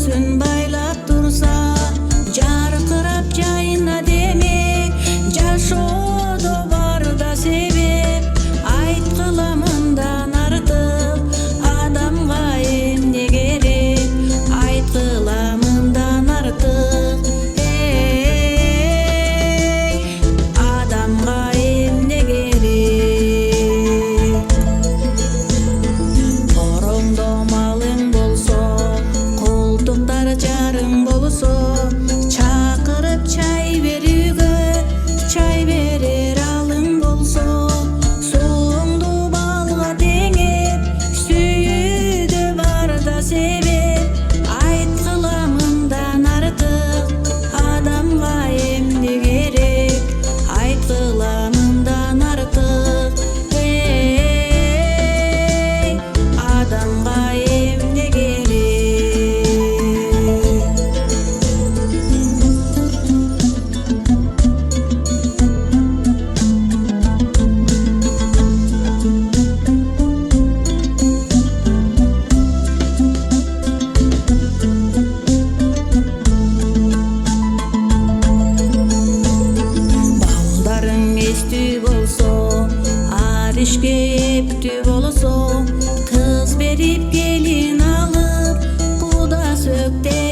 көңілсін байлап тұрса, жарқырап жайына демек, жашоодо барда себеп. Айт кыламындан артык адамга эмне керек, айт кыламындан артык адамга эмне керек. Короңдо малың болсо, колтуктар жарың болсо, чакырып чай берүүгө чай берер алың болсо, сууңду балга теңеп, сүйүүдө барда себеп. Айт кыламындан артык адамга эмне керек, айт кыламындан артык адамга эмне керек. Балдарың эстүү болсо, ар ишке эптүү болсо, кыз берип келин алып, куда сөктеп